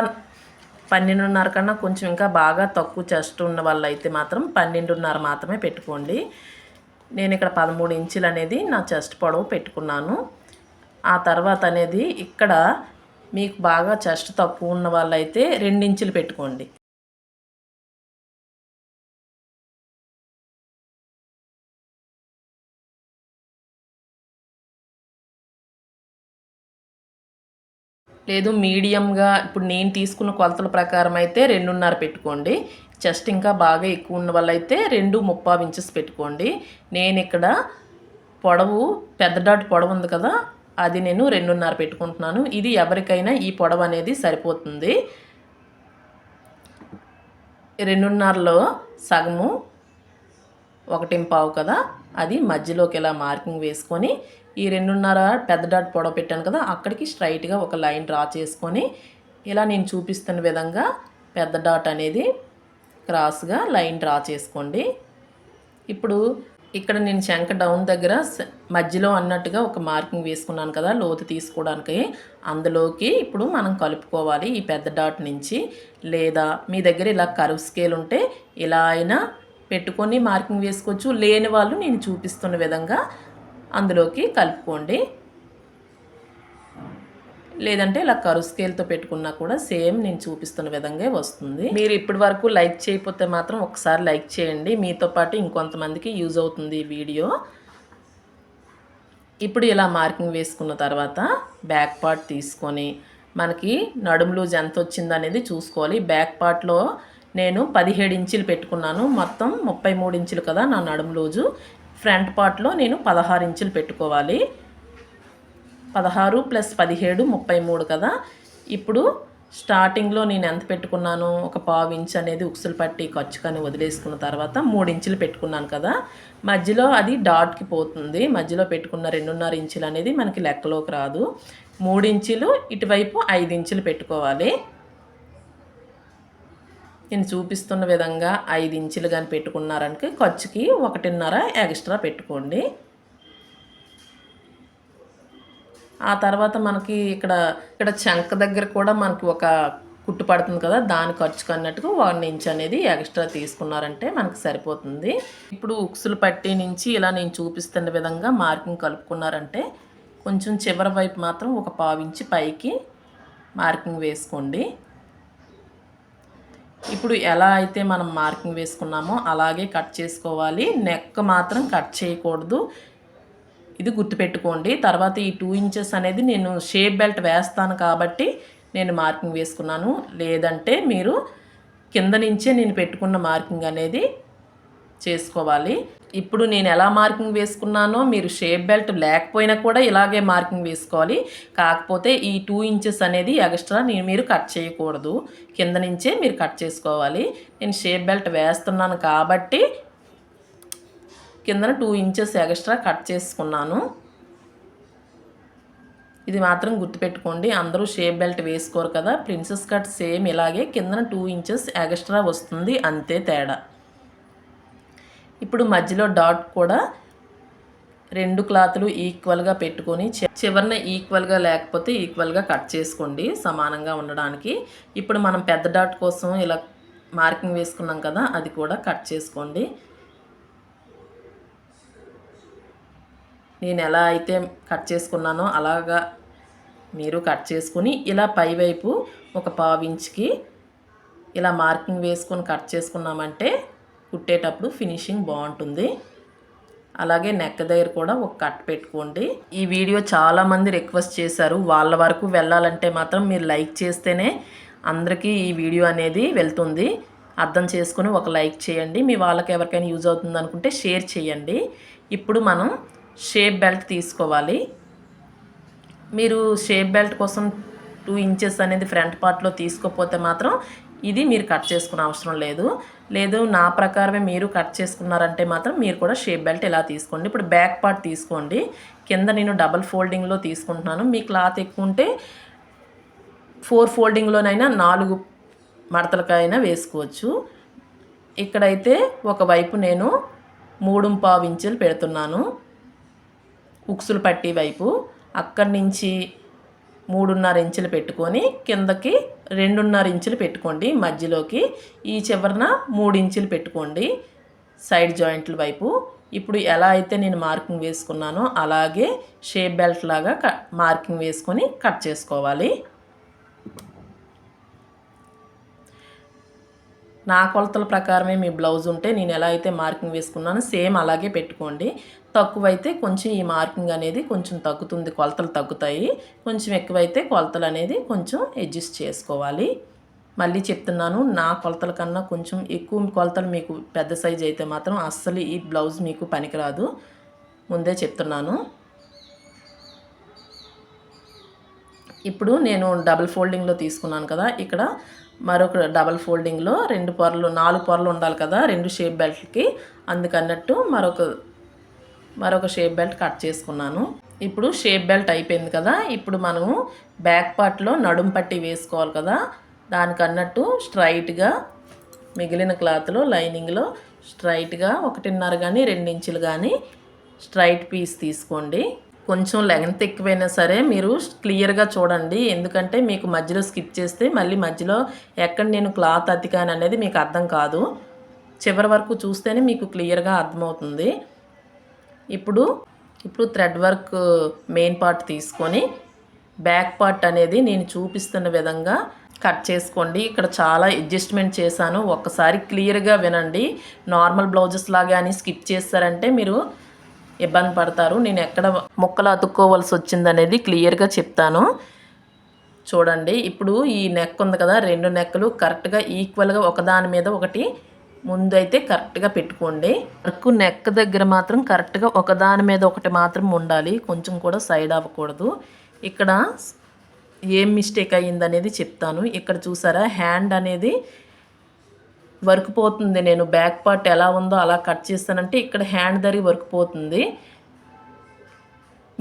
12.5 కన్నా కొంచెం ఇంకా బాగా తక్కువ చెస్ట్ ఉన్న వాళ్ళైతే మాత్రం 12.5 మాత్రమే పెట్టుకోండి. నేను ఇక్కడ 13 ఇంచులు అనేది నా చెస్ట్ పొడవు పెట్టుకున్నాను. ఆ తర్వాత అనేది ఇక్కడ మీకు బాగా చెస్ట్ తక్కువ ఉన్న వాళ్ళైతే 2 ఇంచులు పెట్టుకోండి. లేదు మీడియంగా ఇప్పుడు నేను తీసుకున్న కొలతల ప్రకారం అయితే 2.5 పెట్టుకోండి. చెస్ట్ ఇంకా బాగా ఎక్కువ ఉన్న వాళ్ళైతే 2.35 ఇంచెస్ పెట్టుకోండి. నేను ఇక్కడ పొడవు పెద్ద డాట్ పొడవు ఉంది కదా, అది నేను 2.5 పెట్టుకుంటున్నాను. ఇది ఎవరికైనా ఈ పొడవు అనేది సరిపోతుంది. 2.5లో సగము 1.5 కదా, అది మధ్యలోకి ఇలా మార్కింగ్ వేసుకొని ఈ 2.5 పెద్ద డాట్ పొడవు పెట్టాను కదా, అక్కడికి స్ట్రైట్గా ఒక లైన్ డ్రా చేసుకొని ఇలా నేను చూపిస్తున్న విధంగా పెద్ద డాట్ అనేది క్రాస్గా లైన్ డ్రా చేసుకోండి. ఇప్పుడు ఇక్కడ నేను శంఖ డౌన్ దగ్గర మధ్యలో అన్నట్టుగా ఒక మార్కింగ్ వేసుకున్నాను కదా లోతు తీసుకోవడానికి, అందులోకి ఇప్పుడు మనం కలుపుకోవాలి ఈ పెద్ద డాట్ నుంచి. లేదా మీ దగ్గర ఇలా కర్వ్ స్కేల్ ఉంటే ఇలా అయినా పెట్టుకొని మార్కింగ్ వేసుకోవచ్చు. లేని వాళ్ళు నేను చూపిస్తున్న విధంగా అందులోకి కలుపుకోండి. లేదంటే ఇలా కర్వ్ స్కేల్తో పెట్టుకున్నా కూడా సేమ్ నేను చూపిస్తున్న విధంగా వస్తుంది. మీరు ఇప్పటి వరకు లైక్ చేయకపోతే మాత్రం ఒకసారి లైక్ చేయండి, మీతో పాటు ఇంకొంతమందికి యూజ్ అవుతుంది ఈ వీడియో. ఇప్పుడు ఇలా మార్కింగ్ వేసుకున్న తర్వాత బ్యాక్ పార్ట్ తీసుకొని మనకి నడుము లూజ్ ఎంత వచ్చింది అనేది చూసుకోవాలి. బ్యాక్ పార్ట్లో నేను 17 ఇంచులు పెట్టుకున్నాను, మొత్తం 33 ఇంచులు కదా నా నడుము లూజు. ఫ్రంట్ పార్ట్లో నేను 16 ఇంచులు పెట్టుకోవాలి. 16 + 17 33 కదా. ఇప్పుడు స్టార్టింగ్లో నేను ఎంత పెట్టుకున్నాను, ఒక పావు ఇంచ్ అనేది ఉక్సుల పట్టి ఖర్చుకని వదిలేసుకున్న తర్వాత 3 ఇంచులు పెట్టుకున్నాను కదా, మధ్యలో అది డాట్కి పోతుంది. మధ్యలో పెట్టుకున్న 2.5 ఇంచులు అనేది మనకి లెక్కలోకి రాదు. 3 ఇంచులు ఇటువైపు 5 ఇంచులు పెట్టుకోవాలి. నేను చూపిస్తున్న విధంగా 5 ఇంచులు కానీ పెట్టుకున్నారనికి ఖర్చుకి 1.5 ఎక్స్ట్రా పెట్టుకోండి. ఆ తర్వాత మనకి ఇక్కడ చంక దగ్గర కూడా మనకి ఒక కుట్టు పడుతుంది కదా, దాని ఖర్చుకు అన్నట్టుగా 1 ఇంచ్ అనేది ఎక్స్ట్రా తీసుకున్నారంటే మనకి సరిపోతుంది. ఇప్పుడు ఉక్సులు పట్టి నుంచి ఇలా నేను చూపిస్తున్న విధంగా మార్కింగ్ కలుపుకున్నారంటే కొంచెం చివరి వైపు మాత్రం ఒక పావు ఇంచ్ పైకి మార్కింగ్ వేసుకోండి. ఇప్పుడు ఎలా అయితే మనం మార్కింగ్ వేసుకున్నామో అలాగే కట్ చేసుకోవాలి. నెక్ మాత్రం కట్ చేయకూడదు, ఇది గుర్తుపెట్టుకోండి. తర్వాత ఈ 2 ఇంచెస్ అనేది నేను షేప్ బెల్ట్ వేస్తాను కాబట్టి నేను మార్కింగ్ వేసుకున్నాను. లేదంటే మీరు కింద నుంచే నేను పెట్టుకున్న మార్కింగ్ అనేది చేసుకోవాలి. ఇప్పుడు నేను ఎలా మార్కింగ్ వేసుకున్నానో మీరు షేప్ బెల్ట్ లేకపోయినా కూడా ఇలాగే మార్కింగ్ వేసుకోవాలి. కాకపోతే ఈ 2 ఇంచెస్ అనేది ఎక్స్ట్రా మీరు కట్ చేయకూడదు, కింద నుంచే మీరు కట్ చేసుకోవాలి. నేను షేప్ బెల్ట్ వేస్తున్నాను కాబట్టి కిందన 2 ఇంచెస్ ఎక్స్ట్రా కట్ చేసుకున్నాను. ఇది మాత్రం గుర్తుపెట్టుకోండి. అందరూ షేప్ బెల్ట్ వేసుకోరు కదా, ప్రిన్సెస్ కట్ సేమ్ ఇలాగే కిందన 2 ఇంచెస్ ఎక్స్ట్రా వస్తుంది, అంతే తేడా. ఇప్పుడు మధ్యలో డాట్ కూడా 2 క్లాతులు ఈక్వల్గా పెట్టుకొని చివరిన ఈక్వల్గా లేకపోతే ఈక్వల్గా కట్ చేసుకోండి సమానంగా ఉండడానికి. ఇప్పుడు మనం పెద్ద డాట్ కోసం ఇలా మార్కింగ్ వేసుకున్నాం కదా, అది కూడా కట్ చేసుకోండి. నేను ఎలా అయితే కట్ చేసుకున్నానో అలాగా మీరు కట్ చేసుకుని ఇలా పైవైపు ఒక పావు ఇంచ్కి ఇలా మార్కింగ్ వేసుకొని కట్ చేసుకున్నామంటే కుట్టేటప్పుడు ఫినిషింగ్ బాగుంటుంది. అలాగే నెక్ దగ్గర కూడా ఒక కట్ పెట్టుకోండి. ఈ వీడియో చాలామంది రిక్వెస్ట్ చేశారు, వాళ్ళ వరకు వెళ్ళాలంటే మాత్రం మీరు లైక్ చేస్తేనే అందరికీ ఈ వీడియో అనేది వెళ్తుంది. అర్థం చేసుకుని ఒక లైక్ చేయండి. మీ వాళ్ళకి ఎవరికైనా యూజ్ అవుతుంది అనుకుంటే షేర్ చేయండి. ఇప్పుడు మనం షేప్ బెల్ట్ తీసుకోవాలి. మీరు షేప్ బెల్ట్ కోసం 2 ఇంచెస్ అనేది ఫ్రంట్ పార్ట్లో తీసుకోకపోతే మాత్రం ఇది మీరు కట్ చేసుకునే అవసరం లేదు నా ప్రకారమే మీరు కట్ చేసుకున్నారంటే మాత్రం మీరు కూడా షేప్ బెల్ట్ ఇలా తీసుకోండి. ఇప్పుడు బ్యాక్ పార్ట్ తీసుకోండి. కింద నేను డబల్ ఫోల్డింగ్లో తీసుకుంటున్నాను. మీ క్లాత్ ఎక్కువ ఉంటే 4 ఫోల్డింగ్లోనైనా 4 మడతలకైనా వేసుకోవచ్చు. ఇక్కడైతే ఒకవైపు నేను 3.25 ఇంచులు పెడుతున్నాను ఉక్సులు పట్టి వైపు. అక్కడి నుంచి 3.5 ఇంచులు పెట్టుకొని కిందకి 2.5 ఇంచులు పెట్టుకోండి. మధ్యలోకి ఈ చివరన 3 ఇంచులు పెట్టుకోండి సైడ్ జాయింట్ల వైపు. ఇప్పుడు ఎలా అయితే నేను మార్కింగ్ వేసుకున్నానో అలాగే షేప్ బెల్ట్ లాగా మార్కింగ్ వేసుకొని కట్ చేసుకోవాలి. నా కొలతల ప్రకారమే మీ బ్లౌజ్ ఉంటే నేను ఎలా అయితే మార్కింగ్ వేసుకున్నానో సేమ్ అలాగే పెట్టుకోండి. తక్కువైతే కొంచెం ఈ మార్కింగ్ అనేది కొంచెం తగ్గుతుంది, కొలతలు తగ్గుతాయి. కొంచెం ఎక్కువైతే కొలతలు అనేది కొంచెం అడ్జస్ట్ చేసుకోవాలి. మళ్ళీ చెప్తున్నాను, నా కొలతల కన్నా కొంచెం ఎక్కువ కొలతలు మీకు పెద్ద సైజ్ అయితే మాత్రం అస్సలు ఈ బ్లౌజ్ మీకు పనికిరాదు, ముందే చెప్తున్నాను. ఇప్పుడు నేను డబుల్ ఫోల్డింగ్లో తీసుకున్నాను కదా, ఇక్కడ మరొక డబల్ ఫోల్డింగ్లో 2 పొరలు 4 పొరలు ఉండాలి కదా 2 షేప్ బెల్ట్కి. అందుకన్నట్టు మరొక షేప్ బెల్ట్ కట్ చేసుకున్నాను. ఇప్పుడు షేప్ బెల్ట్ అయిపోయింది కదా, ఇప్పుడు మనము బ్యాక్ పార్ట్లో నడుం పట్టి వేసుకోవాలి కదా, దానికన్నట్టు స్ట్రైట్గా మిగిలిన క్లాత్లో లైనింగ్లో స్ట్రైట్గా 1.5 కానీ 2 ఇంచులు కానీ స్ట్రైట్ పీస్ తీసుకోండి. కొంచెం లెంగ్త్ ఎక్కువైనా సరే మీరు క్లియర్గా చూడండి, ఎందుకంటే మీకు మధ్యలో స్కిప్ చేస్తే మళ్ళీ మధ్యలో ఎక్కడ నేను క్లాత్ అతికాను అనేది మీకు అర్థం కాదు. చివరి వరకు చూస్తేనే మీకు క్లియర్గా అర్థమవుతుంది. ఇప్పుడు థ్రెడ్ వర్క్ మెయిన్ పార్ట్ తీసుకొని బ్యాక్ పార్ట్ అనేది నేను చూపిస్తున్న విధంగా కట్ చేసుకోండి. ఇక్కడ చాలా అడ్జస్ట్మెంట్ చేశాను, ఒక్కసారి క్లియర్గా వినండి. నార్మల్ బ్లౌజెస్ లాగా అని స్కిప్ చేస్తారంటే మీరు ఇబ్బంది పడతారు. నేను ఎక్కడ ముక్కలు అతుక్కోవాల్సి వచ్చిందనేది క్లియర్గా చెప్తాను చూడండి. ఇప్పుడు ఈ నెక్ ఉంది కదా, 2 నెక్కలు కరెక్ట్గా ఈక్వల్గా ఒకదాని మీద ఒకటి ముందు అయితే కరెక్ట్గా పెట్టుకోండి. వర్క్ నెక్ దగ్గర మాత్రం కరెక్ట్గా ఒకదాని మీద ఒకటి మాత్రం ఉండాలి, కొంచెం కూడా సైడ్ అవ్వకూడదు. ఇక్కడ ఏం మిస్టేక్ అయ్యిందనేది చెప్తాను. ఇక్కడ చూసారా, హ్యాండ్ అనేది వర్క్ పోతుంది. నేను బ్యాక్ పార్ట్ ఎలా ఉందో అలా కట్ చేస్తానంటే ఇక్కడ హ్యాండ్ దరి వర్క్ పోతుంది.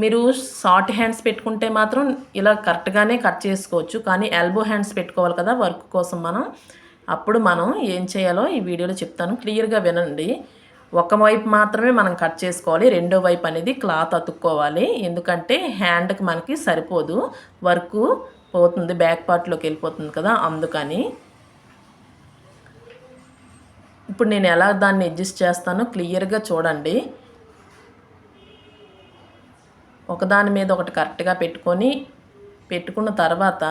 మీరు షార్ట్ హ్యాండ్స్ పెట్టుకుంటే మాత్రం ఇలా కరెక్ట్గానే కట్ చేసుకోవచ్చు, కానీ ఎల్బో హ్యాండ్స్ పెట్టుకోవాలి కదా వర్క్ కోసం మనం. అప్పుడు మనం ఏం చేయాలో ఈ వీడియోలో చెప్తాను, క్లియర్గా వినండి. ఒక వైపు మాత్రమే మనం కట్ చేసుకోవాలి, రెండో వైపు అనేది క్లాత్ అతుక్కోవాలి. ఎందుకంటే హ్యాండ్కి మనకి సరిపోదు, వర్క్ పోతుంది, బ్యాక్ పార్ట్లోకి వెళ్ళిపోతుంది కదా, అందుకని. ఇప్పుడు నేను ఎలా దాన్ని అడ్జస్ట్ చేస్తానో క్లియర్గా చూడండి. ఒకదాని మీద ఒకటి కరెక్ట్గా పెట్టుకున్న తర్వాత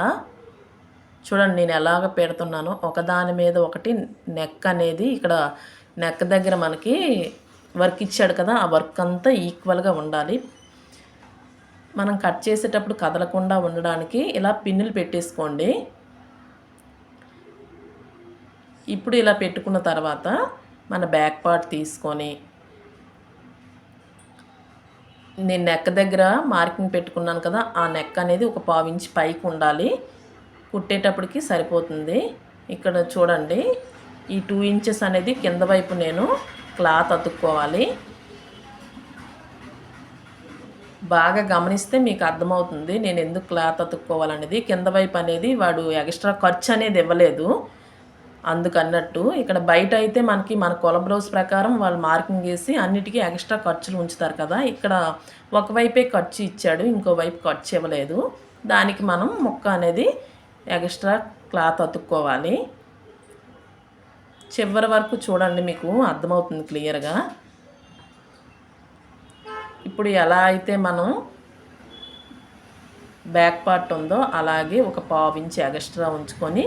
చూడండి నేను ఎలాగ పెడుతున్నానో. ఒకదాని మీద ఒకటి నెక్ అనేది ఇక్కడ నెక్ దగ్గర మనకి వర్క్ ఇచ్చాడు కదా, ఆ వర్క్ అంతా ఈక్వల్గా ఉండాలి. మనం కట్ చేసేటప్పుడు కదలకుండా ఉండడానికి ఇలా పిన్నులు పెట్టేసుకోండి. ఇప్పుడు ఇలా పెట్టుకున్న తర్వాత మన బ్యాక్ పార్ట్ తీసుకొని నేను నెక్ దగ్గర మార్కింగ్ పెట్టుకున్నాను కదా, ఆ నెక్ అనేది ఒక 1/4 ఇంచ్ పైకి ఉండాలి, కుట్టేటప్పటికి సరిపోతుంది. ఇక్కడ చూడండి ఈ 2 ఇంచెస్ అనేది కింద వైపు నేను క్లాత్ అతుక్కోవాలి. బాగా గమనిస్తే మీకు అర్థమవుతుంది నేను ఎందుకు క్లాత్ అతుక్కోవాలనేది. కింద వైపు అనేది వాడు ఎక్స్ట్రా ఖర్చు అనేది ఇవ్వలేదు, అందుకన్నట్టు. ఇక్కడ బయట అయితే మనకి మన కొల బ్లౌజ్ ప్రకారం వాళ్ళు మార్కింగ్ వేసి అన్నిటికీ ఎక్స్ట్రా ఖర్చులు ఉంచుతారు కదా, ఇక్కడ ఒకవైపే ఖర్చు ఇచ్చాడు, ఇంకోవైపు ఖర్చు ఇవ్వలేదు. దానికి మనం ముక్క అనేది ఎక్స్ట్రా క్లాత్ అతుక్కోవాలి. చివరి వరకు చూడండి, మీకు అర్థమవుతుంది క్లియర్గా. ఇప్పుడు ఎలా అయితే మనం బ్యాక్ పార్ట్ ఉందో అలాగే ఒక 1/4 ఇంచ్ ఎక్స్ట్రా ఉంచుకొని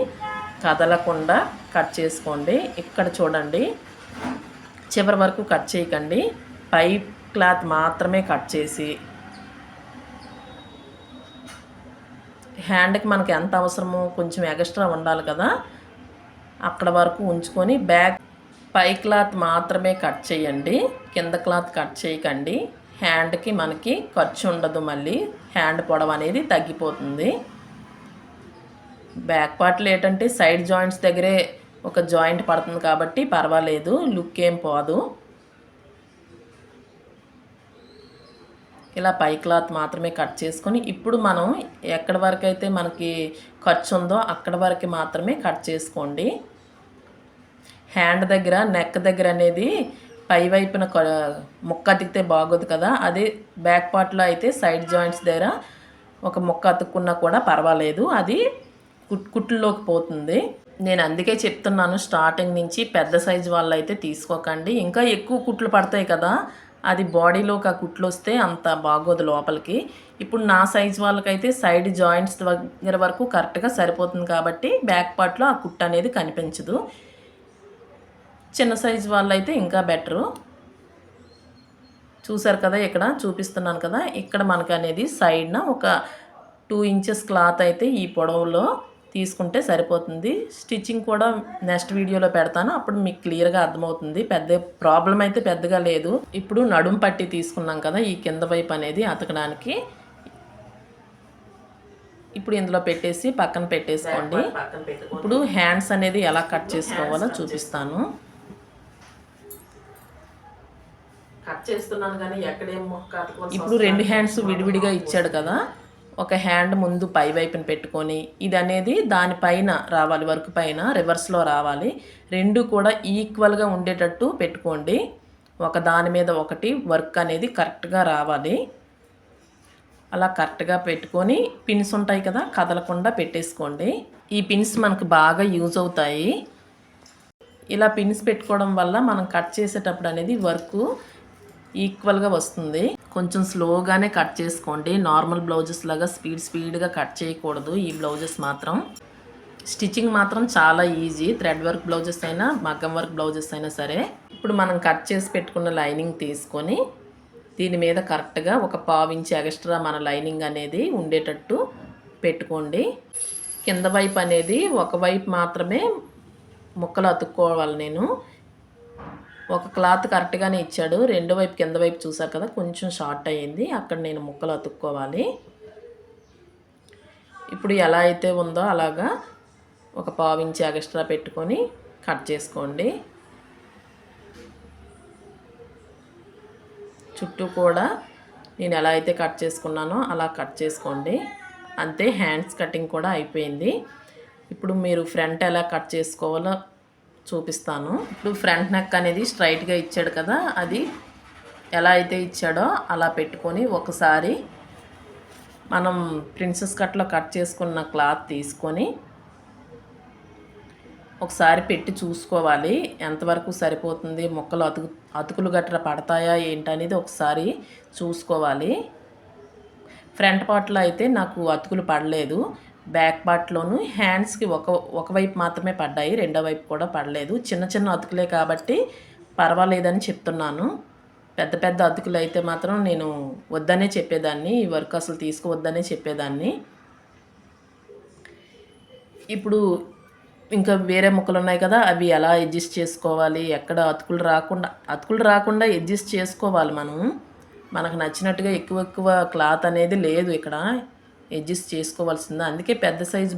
కదలకుండా కట్ చేసుకోండి. ఇక్కడ చూడండి చివరి వరకు కట్ చేయకండి, పై క్లాత్ మాత్రమే కట్ చేసి హ్యాండ్కి మనకి ఎంత అవసరమో కొంచెం ఎక్స్ట్రా ఉండాలి కదా, అక్కడ వరకు ఉంచుకొని పై క్లాత్ మాత్రమే కట్ చేయండి, కింద క్లాత్ కట్ చేయకండి. హ్యాండ్కి మనకి ఖర్చు ఉండదు, మళ్ళీ హ్యాండ్ పొడవు అనేది తగ్గిపోతుంది. బ్యాక్ పార్ట్లో ఏంటంటే సైడ్ జాయింట్స్ దగ్గరే ఒక జాయింట్ పడుతుంది కాబట్టి పర్వాలేదు, లుక్ ఏం పోదు. ఇలా పై క్లాత్ మాత్రమే కట్ చేసుకొని ఇప్పుడు మనం ఎక్కడి వరకు అయితే మనకి ఖర్చు ఉందో అక్కడ వరకు మాత్రమే కట్ చేసుకోండి. హ్యాండ్ దగ్గర నెక్ దగ్గర అనేది పై వైపున ముక్క అతికితే బాగోదు కదా, అదే బ్యాక్ పార్ట్లో అయితే సైడ్ జాయింట్స్ దగ్గర ఒక ముక్క అతుక్కున్నా కూడా పర్వాలేదు, అది కుట్లులోకి పోతుంది. నేను అందుకే చెప్తున్నాను స్టార్టింగ్ నుంచి పెద్ద సైజు వాళ్ళు అయితే తీసుకోకండి, ఇంకా ఎక్కువ కుట్లు పడతాయి కదా, అది బాడీలోకి ఆ కుట్లు వస్తే అంత బాగోదు లోపలికి. ఇప్పుడు నా సైజు వాళ్ళకైతే సైడ్ జాయింట్స్ దగ్గర వరకు కరెక్ట్గా సరిపోతుంది కాబట్టి బ్యాక్ పార్ట్లో ఆ కుట్టు అనేది కనిపించదు. చిన్న సైజు వాళ్ళైతే ఇంకా బెటరు. చూసారు కదా, ఇక్కడ చూపిస్తున్నాను కదా, ఇక్కడ మనకు అనేది సైడ్న ఒక 2 ఇంచెస్ క్లాత్ అయితే ఈ పొడవులో తీసుకుంటే సరిపోతుంది. స్టిచ్చింగ్ కూడా నెక్స్ట్ వీడియోలో పెడతాను, అప్పుడు మీకు క్లియర్గా అర్థమవుతుంది. పెద్ద ప్రాబ్లం అయితే పెద్దగా లేదు. ఇప్పుడు నడుం పట్టి తీసుకున్నాం కదా, ఈ కింద వైపు అనేది అతకడానికి ఇప్పుడు ఇందులో పెట్టేసి పక్కన పెట్టేసుకోండి. ఇప్పుడు హ్యాండ్స్ అనేది ఎలా కట్ చేసుకోవాలో చూపిస్తాను. కట్ చేస్తున్నాను కానీ ఎక్కడేం ఇప్పుడు 2 హ్యాండ్స్ విడివిడిగా ఇచ్చాడు కదా, ఒక హ్యాండ్ ముందు పై వైపున పెట్టుకొని ఇది అనేది దానిపైన రావాలి, వర్క్ పైన రివర్స్లో రావాలి. 2 కూడా ఈక్వల్గా ఉండేటట్టు పెట్టుకోండి, ఒక దాని మీద ఒకటి వర్క్ అనేది కరెక్ట్గా రావాలి. అలా కరెక్ట్గా పెట్టుకొని పిన్స్ ఉంటాయి కదా, కదలకుండా పెట్టేసుకోండి. ఈ పిన్స్ మనకు బాగా యూజ్ అవుతాయి. ఇలా పిన్స్ పెట్టుకోవడం వల్ల మనం కట్ చేసేటప్పుడు అనేది వర్క్ ఈక్వల్గా వస్తుంది. కొంచెం స్లోగానే కట్ చేసుకోండి, నార్మల్ బ్లౌజెస్ లాగా స్పీడ్గా కట్ చేయకూడదు. ఈ బ్లౌజెస్ మాత్రం స్టిచ్చింగ్ మాత్రం చాలా ఈజీ, థ్రెడ్ వర్క్ బ్లౌజెస్ అయినా మగ్గం వర్క్ బ్లౌజెస్ అయినా సరే. ఇప్పుడు మనం కట్ చేసి పెట్టుకున్న లైనింగ్ తీసుకొని దీని మీద కరెక్ట్గా ఒక 1/2 ఇంచ్ ఎక్స్ట్రా మన లైనింగ్ అనేది ఉండేటట్టు పెట్టుకోండి. కింద వైపు అనేది ఒకవైపు మాత్రమే ముక్కలు అతుక్కోవాలి. నేను ఒక క్లాత్ కరెక్ట్గానే ఇచ్చాడు, రెండో వైపు కింద వైపు చూసారు కదా కొంచెం షార్ట్ అయ్యింది, అక్కడ నేను ముక్కలు అతుక్కోవాలి. ఇప్పుడు ఎలా అయితే ఉందో అలాగా ఒక 1/2 ఇంచ్ ఎక్స్ట్రా పెట్టుకొని కట్ చేసుకోండి. చుట్టూ కూడా నేను ఎలా అయితే కట్ చేసుకున్నానో అలా కట్ చేసుకోండి. అంతే, హ్యాండ్స్ కటింగ్ కూడా అయిపోయింది. ఇప్పుడు మీరు ఫ్రంట్ ఎలా కట్ చేసుకోవాలో చూపిస్తాను. ఇప్పుడు ఫ్రంట్ నెక్ అనేది స్ట్రైట్గా ఇచ్చాడు కదా, అది ఎలా అయితే ఇచ్చాడో అలా పెట్టుకొని ఒకసారి మనం ప్రిన్సెస్ కట్లో కట్ చేసుకున్న క్లాత్ తీసుకొని ఒకసారి పెట్టి చూసుకోవాలి ఎంతవరకు సరిపోతుంది, ముక్కలు అతుకులు గట్రా పడతాయా ఏంటనేది ఒకసారి చూసుకోవాలి. ఫ్రంట్ పార్ట్లో అయితే నాకు అతుకులు పడలేదు, బ్యాక్ పార్ట్లోను హ్యాండ్స్కి ఒకవైపు మాత్రమే పడ్డాయి, రెండో వైపు కూడా పడలేదు. చిన్న చిన్న అతుకులే కాబట్టి పర్వాలేదని చెప్తున్నాను. పెద్ద పెద్ద అతుకులు అయితే మాత్రం నేను వద్దనే చెప్పేదాన్ని, ఈ వర్క్ అసలు తీసుకోవద్దనే చెప్పేదాన్ని. ఇప్పుడు ఇంకా వేరే ముక్కలు ఉన్నాయి కదా, అవి ఎలా అడ్జస్ట్ చేసుకోవాలి, ఎక్కడ అతుకులు రాకుండా అడ్జస్ట్ చేసుకోవాలి. మనకు నచ్చినట్టుగా ఎక్కువ క్లాత్ అనేది లేదు ఇక్కడ, అడ్జస్ట్ చేసుకోవాల్సిందే. అందుకే పెద్ద సైజు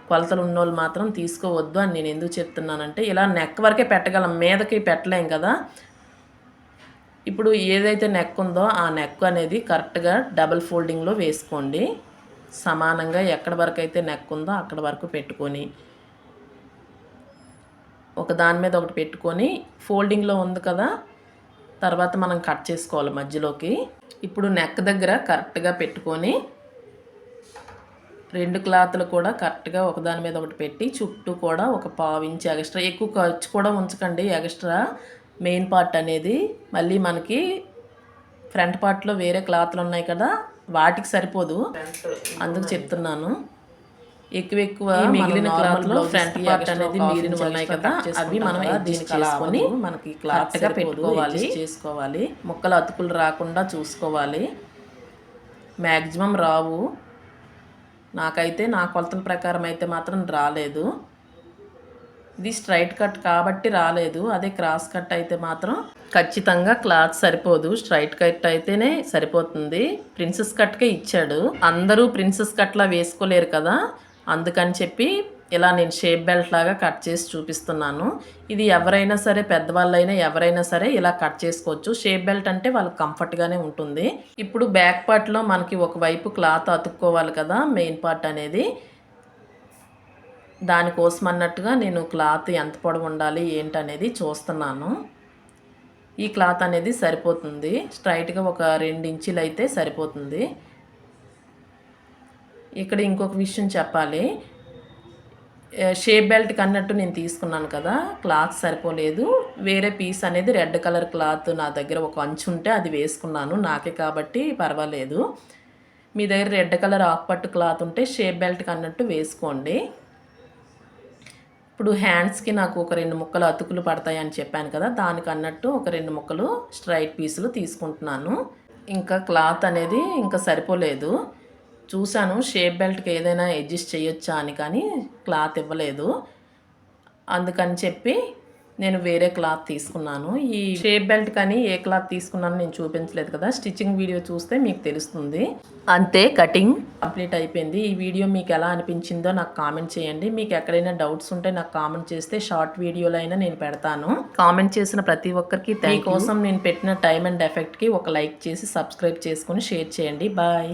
కొలతలు ఉన్నోళ్ళు మాత్రం తీసుకోవద్దు అని నేను ఎందుకు చెప్తున్నానంటే, ఇలా నెక్ వరకే పెట్టగలం, మీదకి పెట్టలేం కదా. ఇప్పుడు ఏదైతే నెక్ ఉందో ఆ నెక్ అనేది కరెక్ట్గా డబల్ ఫోల్డింగ్లో వేసుకోండి. సమానంగా ఎక్కడ వరకు అయితే నెక్ ఉందో అక్కడ వరకు పెట్టుకొని ఒక దాని మీద ఒకటి పెట్టుకొని ఫోల్డింగ్లో ఉంది కదా, తర్వాత మనం కట్ చేసుకోవాలి మధ్యలోకి. ఇప్పుడు నెక్ దగ్గర కరెక్ట్గా పెట్టుకొని 2 క్లాత్లు కూడా కరెక్ట్గా ఒకదాని మీద ఒకటి పెట్టి చుట్టూ కూడా ఒక 1/2 ఇంచ్ ఎక్స్ట్రా, ఎక్కువ ఖర్చు కూడా ఉంచకండి ఎక్స్ట్రా. మెయిన్ పార్ట్ అనేది మళ్ళీ మనకి ఫ్రంట్ పార్ట్లో వేరే క్లాత్లు ఉన్నాయి కదా, వాటికి సరిపోదు, అందుకు చెప్తున్నాను. ఎక్కువ మిగిలిన క్లాత్లో ఫ్రంట్ పార్ట్ అనేది మిగిలిన ఉన్నాయి కదా, అవి మనం అడ్జస్ట్ చేసుకొని మనకి క్లాత్గా చేసుకోవాలి. ముక్కలు అతుకులు రాకుండా చూసుకోవాలి. మ్యాక్సిమం రావు, నాకైతే నా కొలతల ప్రకారం అయితే మాత్రం రాలేదు. ఇది స్ట్రైట్ కట్ కాబట్టి రాలేదు. అదే క్రాస్ కట్ అయితే మాత్రం ఖచ్చితంగా క్లాత్ సరిపోదు. స్ట్రైట్ కట్ అయితేనే సరిపోతుంది. ప్రిన్సెస్ కట్కే ఇచ్చాడు. అందరూ ప్రిన్సెస్ కట్లా వేసుకోలేరు కదా, అందుకని చెప్పి ఇలా నేను షేప్ బెల్ట్ లాగా కట్ చేసి చూపిస్తున్నాను. ఇది ఎవరైనా సరే, పెద్దవాళ్ళైనా ఎవరైనా సరే ఇలా కట్ చేసుకోవచ్చు. షేప్ బెల్ట్ అంటే వాళ్ళకి కంఫర్ట్గానే ఉంటుంది. ఇప్పుడు బ్యాక్ పార్ట్లో మనకి ఒకవైపు క్లాత్ అతుక్కోవాలి కదా, మెయిన్ పార్ట్ అనేది. దానికోసం అన్నట్టుగా నేను క్లాత్ ఎంత పొడవు ఉండాలి ఏంటనేది చూస్తున్నాను. ఈ క్లాత్ అనేది సరిపోతుంది. స్ట్రైట్గా ఒక 2 ఇంచులు అయితే సరిపోతుంది. ఇక్కడ ఇంకొక విషయం చెప్పాలి. షేప్ బెల్ట్కి అన్నట్టు నేను తీసుకున్నాను కదా, క్లాత్ సరిపోలేదు. వేరే పీస్ అనేది రెడ్ కలర్ క్లాత్ నా దగ్గర ఒక అంచు ఉంటే అది వేసుకున్నాను. నాకే కాబట్టి పర్వాలేదు. మీ దగ్గర రెడ్ కలర్ ఆకుపట్టు క్లాత్ ఉంటే షేప్ బెల్ట్కి అన్నట్టు వేసుకోండి. ఇప్పుడు హ్యాండ్స్కి నాకు ఒక 2 ముక్కలు అతుకులు పడతాయని చెప్పాను కదా, దానికి అన్నట్టు ఒక 2 ముక్కలు స్ట్రైట్ పీసులు తీసుకుంటున్నాను. ఇంకా క్లాత్ అనేది ఇంకా సరిపోలేదు. చూశాను షేప్ బెల్ట్కి ఏదైనా అడ్జస్ట్ చేయొచ్చా అని, కానీ క్లాత్ ఇవ్వలేదు. అందుకని చెప్పి నేను వేరే క్లాత్ తీసుకున్నాను. ఈ షేప్ బెల్ట్ కానీ ఏ క్లాత్ తీసుకున్నాను నేను చూపించలేదు కదా, స్టిచ్చింగ్ వీడియో చూస్తే మీకు తెలుస్తుంది. అంతే, కటింగ్ కంప్లీట్ అయిపోయింది. ఈ వీడియో మీకు ఎలా అనిపించిందో నాకు కామెంట్ చేయండి. మీకు ఎక్కడైనా డౌట్స్ ఉంటే నాకు కామెంట్ చేస్తే షార్ట్ వీడియోలో అయినా నేను పెడతాను. కామెంట్ చేసిన ప్రతి ఒక్కరికి మీకోసం నేను పెట్టిన టైం అండ్ ఎఫెక్ట్కి ఒక లైక్ చేసి సబ్స్క్రైబ్ చేసుకొని షేర్ చేయండి. బాయ్.